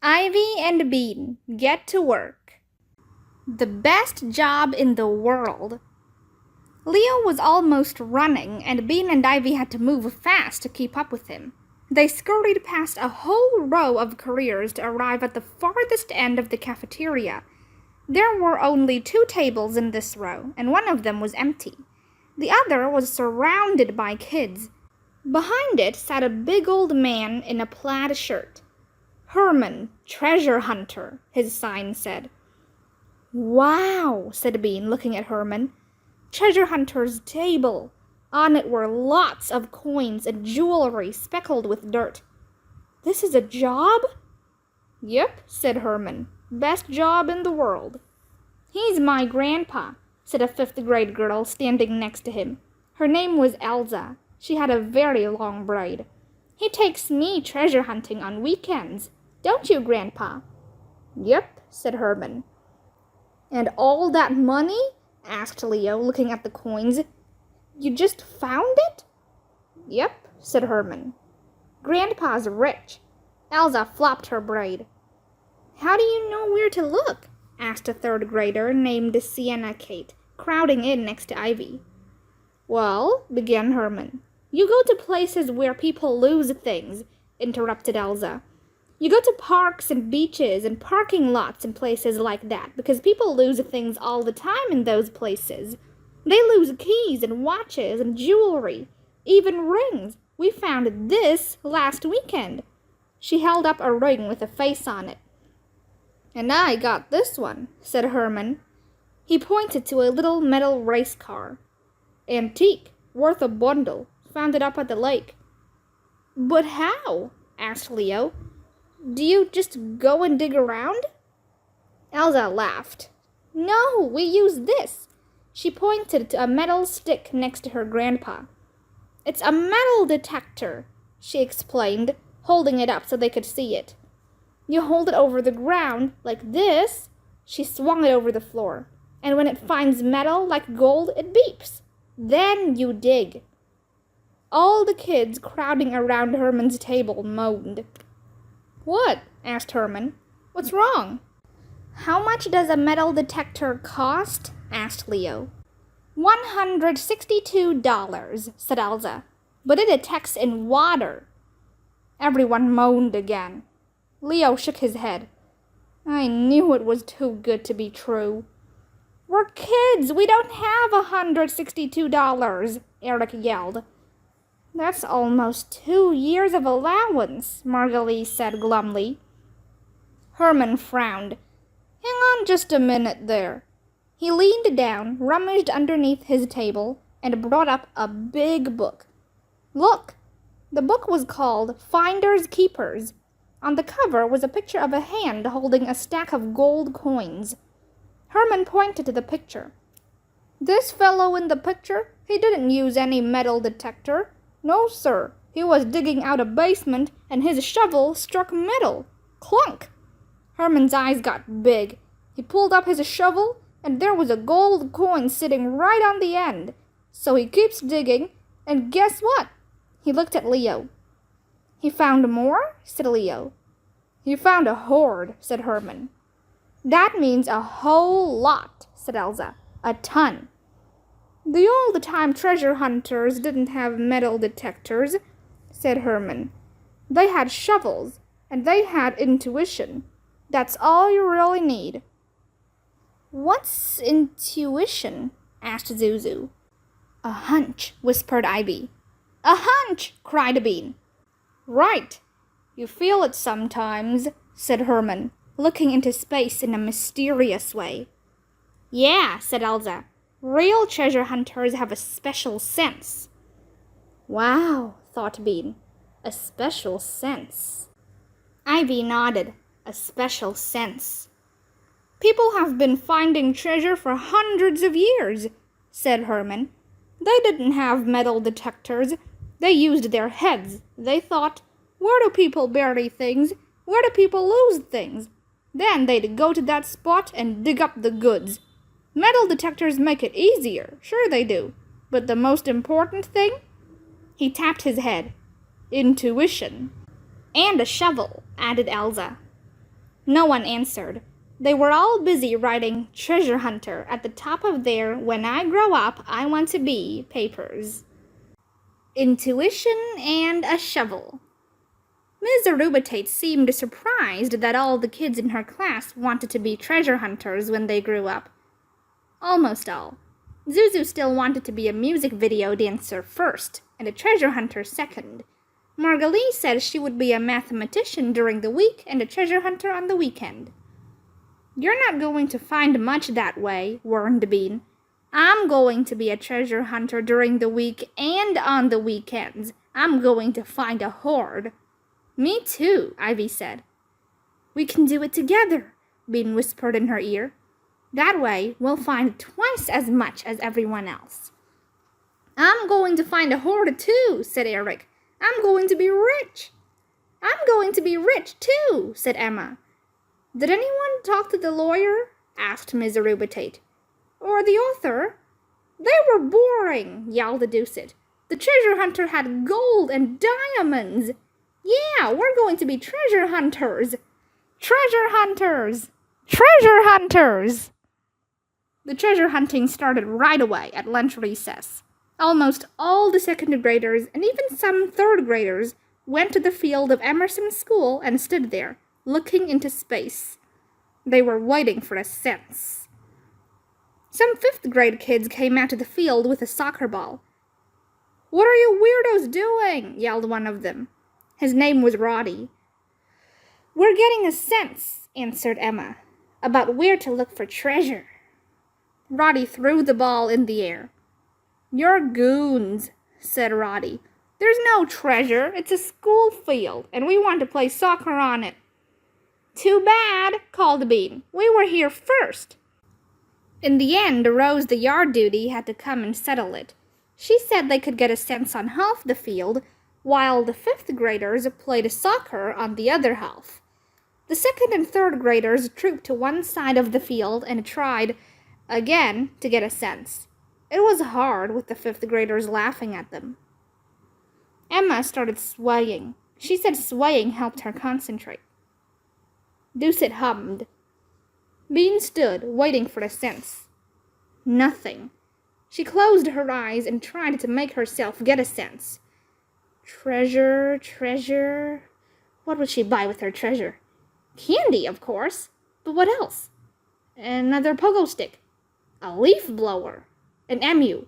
Ivy and Bean get to work. The best job in the world. Leo was almost running, and Bean and Ivy had to move fast to keep up with him. They scurried past a whole row of careers to arrive at the farthest end of the cafeteria. There were only 2 tables in this row, and one of them was empty. The other was surrounded by kids. Behind it sat a big old man in a plaid shirt. "Herman, treasure hunter," his sign said. "Wow," said Bean, looking at Herman. "Treasure hunter's table." On it were lots of coins and jewelry speckled with dirt. "This is a job?" "Yep," said Herman. "Best job in the world." "He's my grandpa," said a 5th grade girl standing next to him. Her name was Elsa. She had a very long braid. "He takes me treasure hunting on weekends. Don't you, Grandpa?" "Yep," said Herman. "And all that money?" asked Leo, looking at the coins. "You just found it?" "Yep," said Herman. "Grandpa's rich." Elsa flopped her braid. "How do you know where to look?" asked a 3rd grader named Sienna Kate, crowding in next to Ivy. "Well," began Herman. "You go to places where people lose things," interrupted Elsa. "You go to parks and beaches and parking lots and places like that because people lose things all the time in those places. They lose keys and watches and jewelry, even rings. We found this last weekend." She held up a ring with a face on it. "And I got this one," said Herman. He pointed to a little metal race car. "Antique, worth a bundle. Found it up at the lake." "But how?" asked Leo. "Do you just go and dig around?" Elsa laughed. "No, we use this." She pointed to a metal stick next to her grandpa. "It's a metal detector," she explained, holding it up so they could see it. "You hold it over the ground, like this." She swung it over the floor. "And when it finds metal, like gold, it beeps. Then you dig." All the kids crowding around Herman's table moaned. "What?" asked Herman. "What's wrong?" "How much does a metal detector cost?" asked Leo. $162, said Elsa. "But it detects in water." Everyone moaned again. Leo shook his head. "I knew it was too good to be true." "We're kids. We don't have $162, Eric yelled. "That's almost 2 years of allowance," Marguerite said glumly. Herman frowned. "Hang on just a minute there." He leaned down, rummaged underneath his table, and brought up a big book. "Look!" The book was called Finders Keepers. On the cover was a picture of a hand holding a stack of gold coins. Herman pointed to the picture. "This fellow in the picture, he didn't use any metal detector. No, sir. He was digging out a basement, and his shovel struck metal. Clunk!" Herman's eyes got big. He pulled up his shovel, and there was a gold coin sitting right on the end. So he keeps digging, and guess what? He looked at Leo. "He found more?" said Leo. "He found a hoard," said Herman. "That means a whole lot," said Elsa. "A ton." "The old-time treasure hunters didn't have metal detectors," said Herman. "They had shovels, and they had intuition. That's all you really need." "What's intuition?" asked Zuzu. "A hunch," whispered Ivy. "A hunch!" cried Bean. "Right. You feel it sometimes," said Herman, looking into space in a mysterious way. "Yeah," said Elsa. "Real treasure hunters have a special sense." "Wow," thought Bean. "A special sense." Ivy nodded. "A special sense." "People have been finding treasure for hundreds of years," said Herman. "They didn't have metal detectors. They used their heads. They thought, where do people bury things? Where do people lose things? Then they'd go to that spot and dig up the goods. Metal detectors make it easier, sure they do. But the most important thing?" He tapped his head. "Intuition." "And a shovel," added Elsa. No one answered. They were all busy writing treasure hunter at the top of their "when I grow up, I want to be" papers. Intuition and a shovel. Ms. Arubatate seemed surprised that all the kids in her class wanted to be treasure hunters when they grew up. Almost all. Zuzu still wanted to be a music video dancer first, and a treasure hunter second. Margalie said she would be a mathematician during the week and a treasure hunter on the weekend. "You're not going to find much that way," warned Bean. "I'm going to be a treasure hunter during the week and on the weekends. I'm going to find a hoard." "Me too," Ivy said. "We can do it together," Bean whispered in her ear. "That way, we'll find twice as much as everyone else." "I'm going to find a hoard too," said Eric. "I'm going to be rich." "I'm going to be rich too," said Emma. "Did anyone talk to the lawyer?" asked Miss Arubatate. "Or the author?" "They were boring," yelled Ducet. "The treasure hunter had gold and diamonds." "Yeah, we're going to be treasure hunters." "Treasure hunters! Treasure hunters!" The treasure hunting started right away at lunch recess. Almost all the second graders and even some third graders went to the field of Emerson's school and stood there, looking into space. They were waiting for a sense. Some fifth grade kids came out to the field with a soccer ball. "What are you weirdos doing?" yelled one of them. His name was Roddy. "We're getting a sense," answered Emma, "about where to look for treasure." Roddy threw the ball in the air. "You're goons," said Roddy. "There's no treasure. It's a school field, and we want to play soccer on it." "Too bad," called Bean. "We were here first." In the end, Rose, the yard duty, had to come and settle it. She said they could get a sense on half the field, while the fifth graders played soccer on the other half. The second and third graders trooped to one side of the field and tried, again, to get a sense. It was hard, with the fifth graders laughing at them. Emma started swaying. She said swaying helped her concentrate. Ducet hummed. Bean stood, waiting for a sense. Nothing. She closed her eyes and tried to make herself get a sense. Treasure, treasure. What would she buy with her treasure? Candy, of course. But what else? Another pogo stick. A leaf blower. An emu.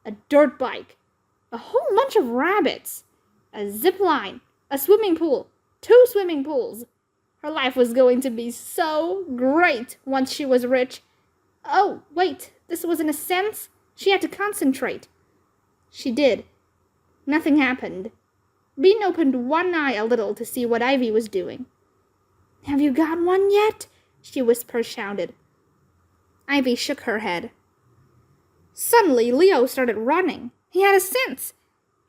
A dirt bike. A whole bunch of rabbits. A zip line. A swimming pool. 2 swimming pools. Her life was going to be so great once she was rich. Oh, wait, this wasn't a sense? She had to concentrate. She did. Nothing happened. Bean opened one eye a little to see what Ivy was doing. "Have you got one yet?" she shouted. Ivy shook her head. Suddenly, Leo started running. He had a sense.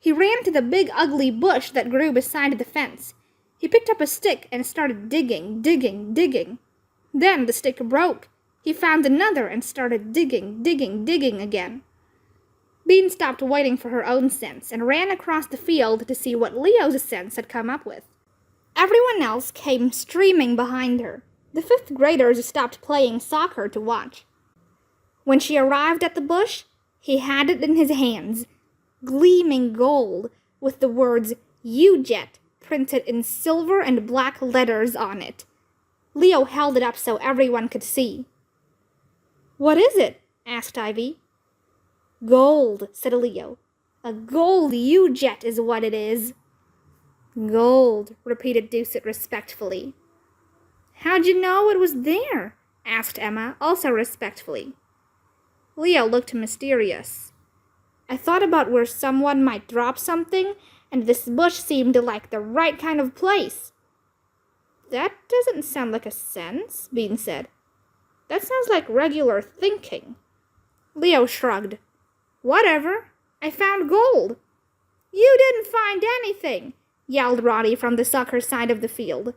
He ran to the big ugly bush that grew beside the fence. He picked up a stick and started digging. Then the stick broke. He found another and started digging again. Bean stopped waiting for her own sense and ran across the field to see what Leo's sense had come up with. Everyone else came streaming behind her. The fifth graders stopped playing soccer to watch. When she arrived at the bush, he had it in his hands, gleaming gold, with the words "U-Jet" printed in silver and black letters on it. Leo held it up so everyone could see. "What is it?" asked Ivy. "Gold," said Leo. "A gold U-Jet is what it is." "Gold," repeated Ducet respectfully. "How'd you know it was there?" asked Emma, also respectfully. Leo looked mysterious. "I thought about where someone might drop something, and this bush seemed like the right kind of place." "That doesn't sound like a sense," Bean said. "That sounds like regular thinking." Leo shrugged. "Whatever. I found gold." "You didn't find anything," yelled Roddy from the soccer side of the field.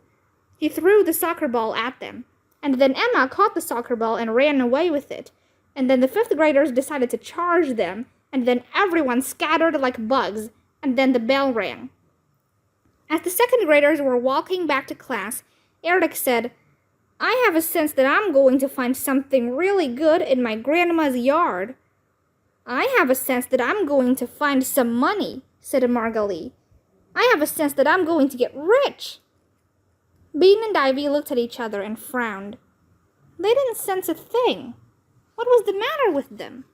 He threw the soccer ball at them, and then Emma caught the soccer ball and ran away with it, and then the fifth graders decided to charge them, and then everyone scattered like bugs, and then the bell rang. As the second graders were walking back to class, Eric said, I have a sense that I'm going to find something really good in my grandma's yard. I have a sense that I'm going to find some money, said Margalie. I have a sense that I'm going to get rich. Bean and Ivy looked at each other and frowned. They didn't sense a thing. What was the matter with them?